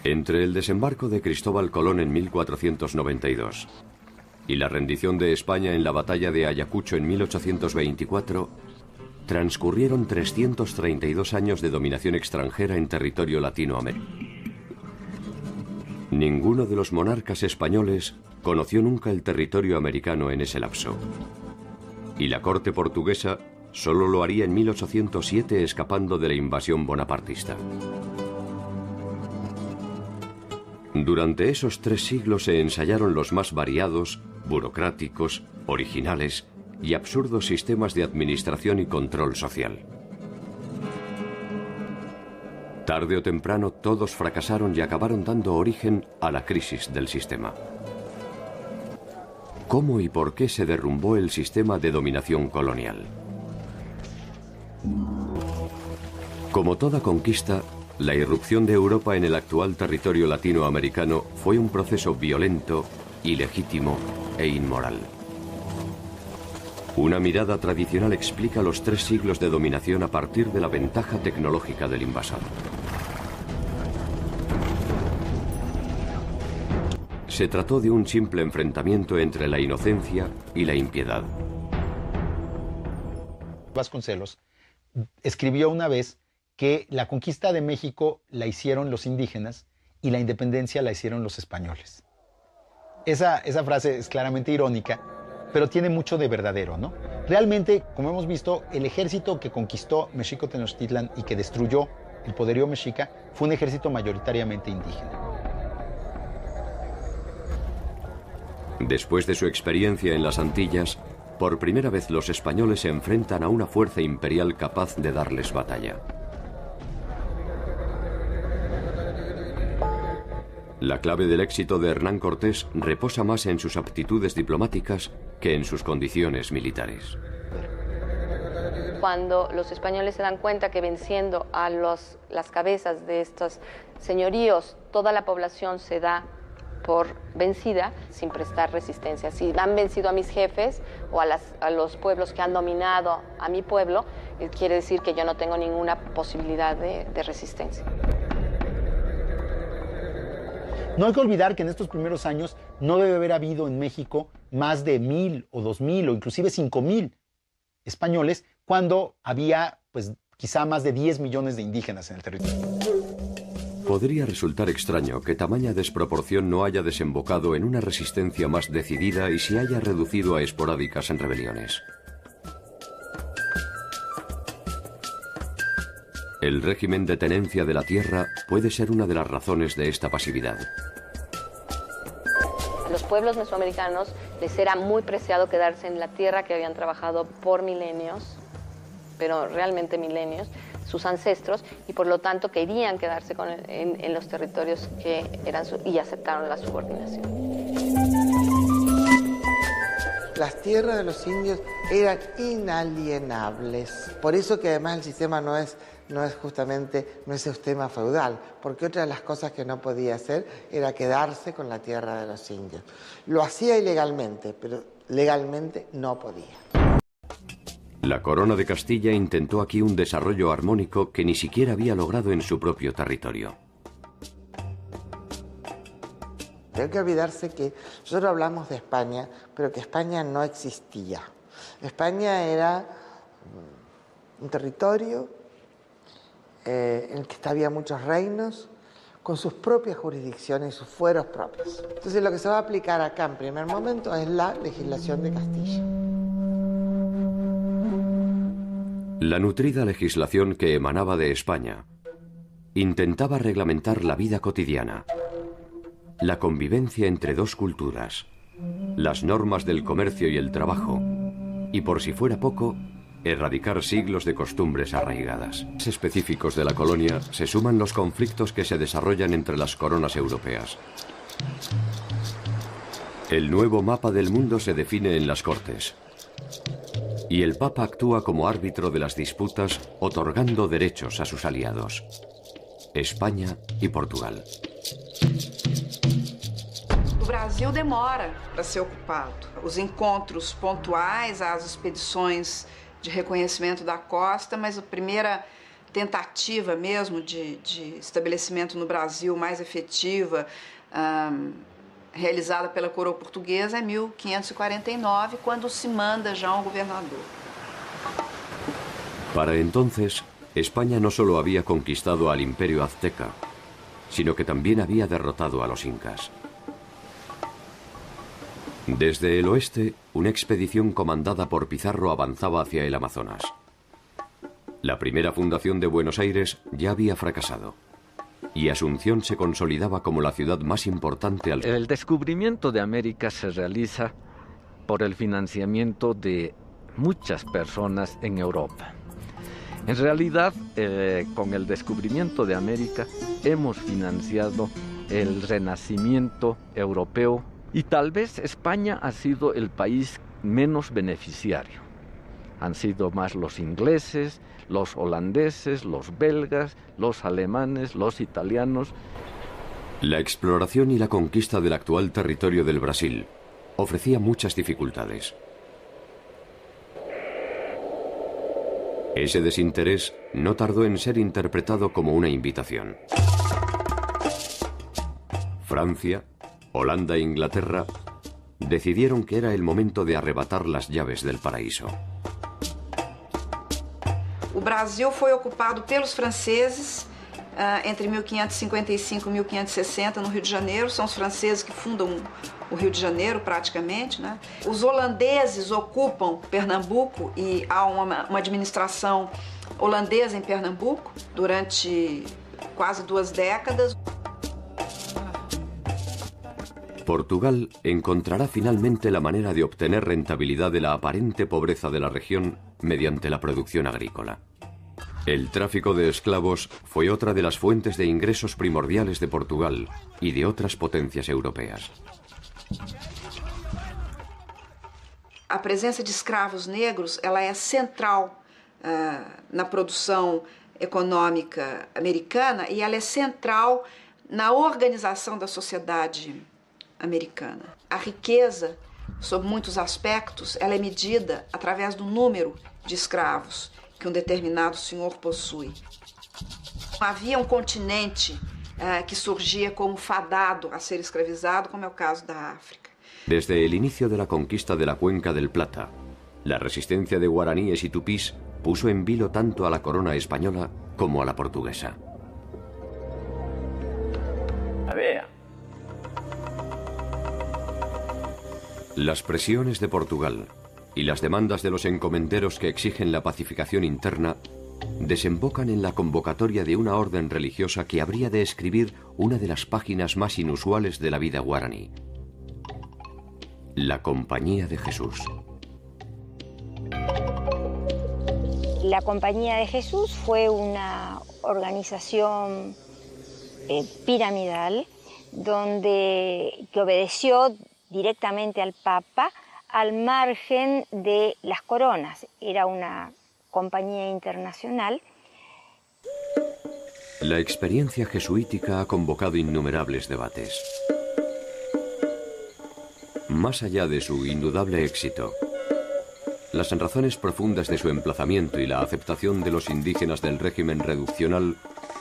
Entre el desembarco de Cristóbal Colón en 1492 y la rendición de España en la batalla de Ayacucho en 1824, transcurrieron 332 años de dominación extranjera en territorio latinoamericano. Ninguno de los monarcas españoles conoció nunca el territorio americano en ese lapso. Y la corte portuguesa solo lo haría en 1807 escapando de la invasión bonapartista. Durante esos 3 siglos se ensayaron los más variados, burocráticos, originales y absurdos sistemas de administración y control social. Tarde o temprano todos fracasaron y acabaron dando origen a la crisis del sistema. ¿Cómo y por qué se derrumbó el sistema de dominación colonial? Como toda conquista, la irrupción de Europa en el actual territorio latinoamericano fue un proceso violento, ilegítimo e inmoral. Una mirada tradicional explica los 3 siglos de dominación a partir de la ventaja tecnológica del invasor. Se trató de un simple enfrentamiento entre la inocencia y la impiedad. Vasconcelos escribió una vez que la conquista de México la hicieron los indígenas y la independencia la hicieron los españoles. Esa frase es claramente irónica, pero tiene mucho de verdadero, ¿no? Realmente, como hemos visto, el ejército que conquistó Mexico Tenochtitlan y que destruyó el poderío mexica fue un ejército mayoritariamente indígena. Después de su experiencia en las Antillas, por primera vez los españoles se enfrentan a una fuerza imperial capaz de darles batalla. La clave del éxito de Hernán Cortés reposa más en sus aptitudes diplomáticas que en sus condiciones militares. Cuando los españoles se dan cuenta que venciendo a las cabezas de estos señoríos, toda la población se da por vencida sin prestar resistencia. Si han vencido a mis jefes o a los pueblos que han dominado a mi pueblo, quiere decir que yo no tengo ninguna posibilidad de resistencia. No hay que olvidar que en estos primeros años no debe haber habido en México más de 1,000 o 2,000 o inclusive 5,000 españoles cuando había, pues, quizá más de 10 millones de indígenas en el territorio. Podría resultar extraño que tamaña desproporción no haya desembocado en una resistencia más decidida y se haya reducido a esporádicas en rebeliones. El régimen de tenencia de la tierra puede ser una de las razones de esta pasividad. A los pueblos mesoamericanos les era muy preciado quedarse en la tierra que habían trabajado por milenios, pero realmente milenios, sus ancestros, y por lo tanto querían quedarse en los territorios que eran y aceptaron la subordinación. Las tierras de los indios eran inalienables. Por eso que además el sistema no es un sistema feudal, porque otra de las cosas que no podía hacer era quedarse con la tierra de los indios. Lo hacía ilegalmente, pero legalmente no podía. La corona de Castilla intentó aquí un desarrollo armónico que ni siquiera había logrado en su propio territorio. Hay que olvidarse que nosotros hablamos de España, pero que España no existía. España era un territorio en el que había muchos reinos, con sus propias jurisdicciones y sus fueros propios. Entonces lo que se va a aplicar acá en primer momento es la legislación de Castilla. La nutrida legislación que emanaba de España intentaba reglamentar la vida cotidiana, la convivencia entre 2 culturas, las normas del comercio y el trabajo, y por si fuera poco, erradicar siglos de costumbres arraigadas. Específicos de la colonia se suman los conflictos que se desarrollan entre las coronas europeas. El nuevo mapa del mundo se define en las Cortes, y el Papa actúa como árbitro de las disputas, otorgando derechos a sus aliados, España y Portugal. O Brasil demora para ser ocupado. Os encontros pontuais, as expedições de reconhecimento da costa, mas a primeira tentativa mesmo de estabelecimento no Brasil mais efetiva, realizada pela coroa portuguesa, é 1549, cuando se manda ya un gobernador. Para entonces, España no solo había conquistado al Imperio Azteca, sino que también había derrotado a los incas. Desde el oeste, una expedición comandada por Pizarro avanzaba hacia el Amazonas. La primera fundación de Buenos Aires ya había fracasado, y Asunción se consolidaba como la ciudad más importante al... El descubrimiento de América se realiza por el financiamiento de muchas personas en Europa. En realidad, con el descubrimiento de América, hemos financiado el renacimiento europeo y tal vez España ha sido el país menos beneficiario. Han sido más los ingleses, los holandeses, los belgas, los alemanes, los italianos. La exploración y la conquista del actual territorio del Brasil ofrecía muchas dificultades. Ese desinterés no tardó en ser interpretado como una invitación. Francia, Holanda e Inglaterra decidieron que era el momento de arrebatar las llaves del paraíso. O Brasil foi ocupado pelos franceses entre 1555 e 1560 no Rio de Janeiro. São os franceses que fundam o Rio de Janeiro, praticamente, né? Os holandeses ocupam Pernambuco e há uma administração holandesa em Pernambuco durante quase 2 décadas. Portugal encontrará finalmente la manera de obtener rentabilidad de la aparente pobreza de la región mediante la producción agrícola. El tráfico de esclavos fue otra de las fuentes de ingresos primordiales de Portugal y de otras potencias europeas. A presença de escravos negros ela é central na produção econômica americana e ela é central na organização da sociedade americana. A riqueza, sob muitos aspectos, ela é medida através do número de escravos que determinado senhor possui. Havia continente que surgia como fadado a ser escravizado, como é o caso da África. Desde el inicio de la conquista de la Cuenca del Plata, la resistencia de guaraníes y tupís puso en vilo tanto a la corona española como a la portuguesa. Las presiones de Portugal y las demandas de los encomenderos que exigen la pacificación interna desembocan en la convocatoria de una orden religiosa que habría de escribir una de las páginas más inusuales de la vida guaraní: la Compañía de Jesús. La Compañía de Jesús fue una organización piramidal que obedeció directamente al Papa al margen de las coronas. Era una compañía internacional. La experiencia jesuítica ha convocado innumerables debates. Más allá de su indudable éxito, las razones profundas de su emplazamiento y la aceptación de los indígenas del régimen reduccional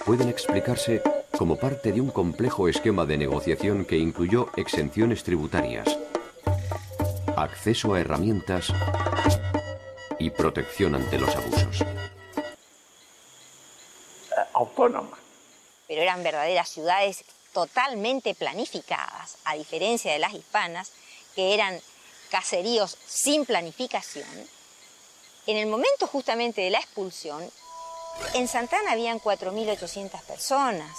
pueden explicarse como parte de un complejo esquema de negociación que incluyó exenciones tributarias, acceso a herramientas y protección ante los abusos. Autónoma. Pero eran verdaderas ciudades totalmente planificadas, a diferencia de las hispanas, que eran caseríos sin planificación. En el momento justamente de la expulsión, en Santana habían 4.800 personas,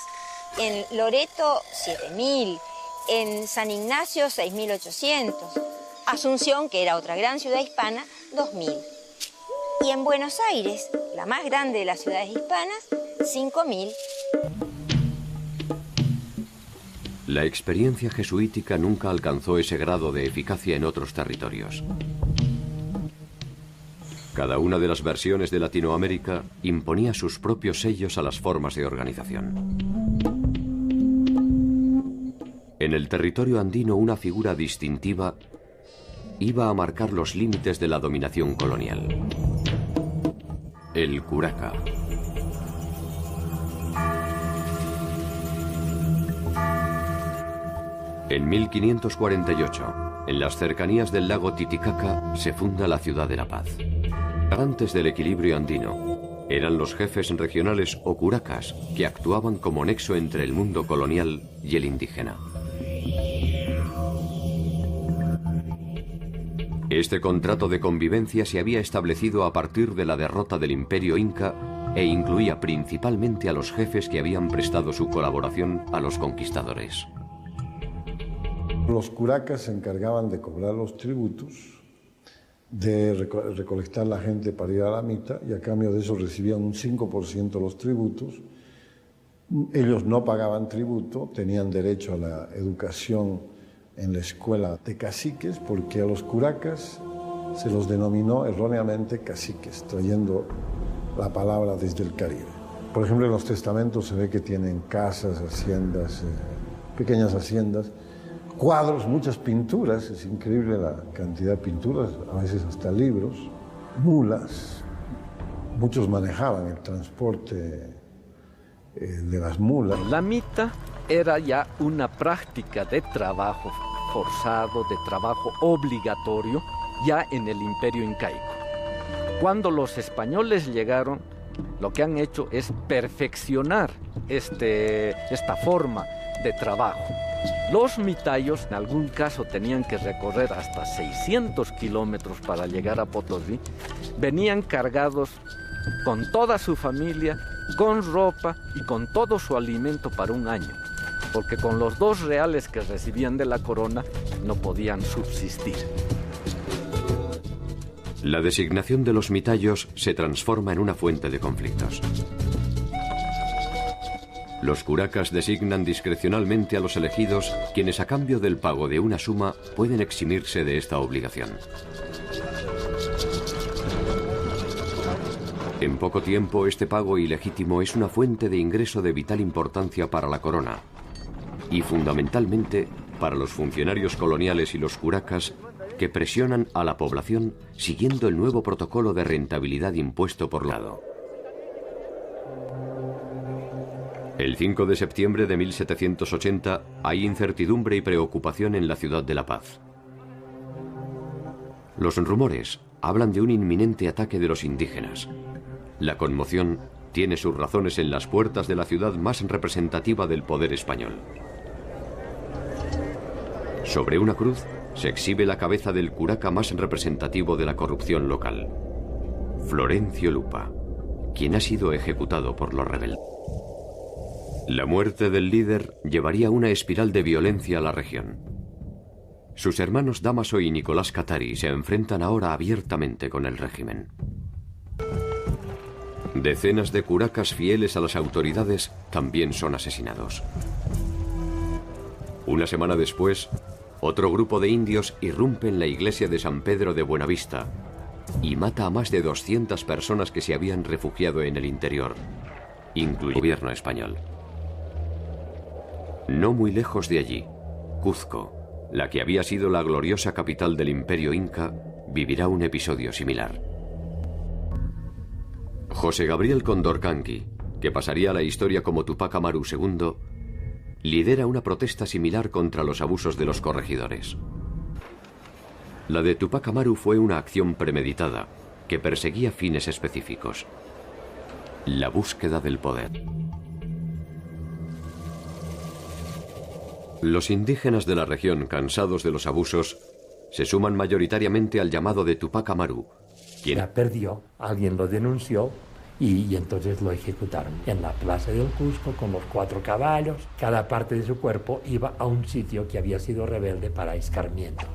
en Loreto 7.000, en San Ignacio 6.800, Asunción, que era otra gran ciudad hispana, 2.000. Y en Buenos Aires, la más grande de las ciudades hispanas, 5.000. La experiencia jesuítica nunca alcanzó ese grado de eficacia en otros territorios. Cada una de las versiones de Latinoamérica imponía sus propios sellos a las formas de organización. En el territorio andino, una figura distintiva iba a marcar los límites de la dominación colonial: el curaca. En 1548, en las cercanías del lago Titicaca, se funda la ciudad de La Paz. Garantes del equilibrio andino eran los jefes regionales o curacas que actuaban como nexo entre el mundo colonial y el indígena. Este contrato de convivencia se había establecido a partir de la derrota del Imperio Inca e incluía principalmente a los jefes que habían prestado su colaboración a los conquistadores. Los curacas se encargaban de cobrar los tributos, de recolectar la gente para ir a la mita, y a cambio de eso recibían un 5% de los tributos. Ellos no pagaban tributo, tenían derecho a la educación en la escuela de caciques, porque a los curacas se los denominó erróneamente caciques, trayendo la palabra desde el Caribe. Por ejemplo, en los testamentos se ve que tienen casas, haciendas, pequeñas haciendas, cuadros, muchas pinturas, es increíble la cantidad de pinturas, a veces hasta libros, mulas. Muchos manejaban el transporte de las mulas. La mita era ya una práctica de trabajo forzado, de trabajo obligatorio, ya en el Imperio Incaico. Cuando los españoles llegaron, lo que han hecho es perfeccionar esta forma de trabajo. Los mitayos, en algún caso, tenían que recorrer hasta 600 kilómetros para llegar a Potosí. Venían cargados con toda su familia, con ropa y con todo su alimento para un año, porque con los 2 reales que recibían de la corona no podían subsistir. La designación de los mitayos se transforma en una fuente de conflictos. Los curacas designan discrecionalmente a los elegidos, quienes a cambio del pago de una suma pueden eximirse de esta obligación. En poco tiempo, este pago ilegítimo es una fuente de ingreso de vital importancia para la corona y fundamentalmente para los funcionarios coloniales y los curacas que presionan a la población siguiendo el nuevo protocolo de rentabilidad impuesto por lado. El 5 de septiembre de 1780 hay incertidumbre y preocupación en la ciudad de La Paz. Los rumores hablan de un inminente ataque de los indígenas. La conmoción tiene sus razones en las puertas de la ciudad más representativa del poder español. Sobre una cruz se exhibe la cabeza del curaca más representativo de la corrupción local, Florencio Lupa, quien ha sido ejecutado por los rebeldes. La muerte del líder llevaría una espiral de violencia a la región. Sus hermanos Dámaso y Nicolás Catari se enfrentan ahora abiertamente con el régimen. Decenas de curacas fieles a las autoridades también son asesinados. Una semana después, otro grupo de indios irrumpe en la iglesia de San Pedro de Buenavista y mata a más de 200 personas que se habían refugiado en el interior, incluido el gobierno español. No muy lejos de allí, Cuzco, la que había sido la gloriosa capital del Imperio Inca, vivirá un episodio similar. José Gabriel Condorcanqui, que pasaría a la historia como Tupac Amaru II, lidera una protesta similar contra los abusos de los corregidores. La de Tupac Amaru fue una acción premeditada que perseguía fines específicos: la búsqueda del poder. Los indígenas de la región, cansados de los abusos, se suman mayoritariamente al llamado de Tupac Amaru, quien la perdió, alguien lo denunció y entonces lo ejecutaron en la plaza del Cusco con los 4 caballos. Cada parte de su cuerpo iba a un sitio que había sido rebelde para escarmiento.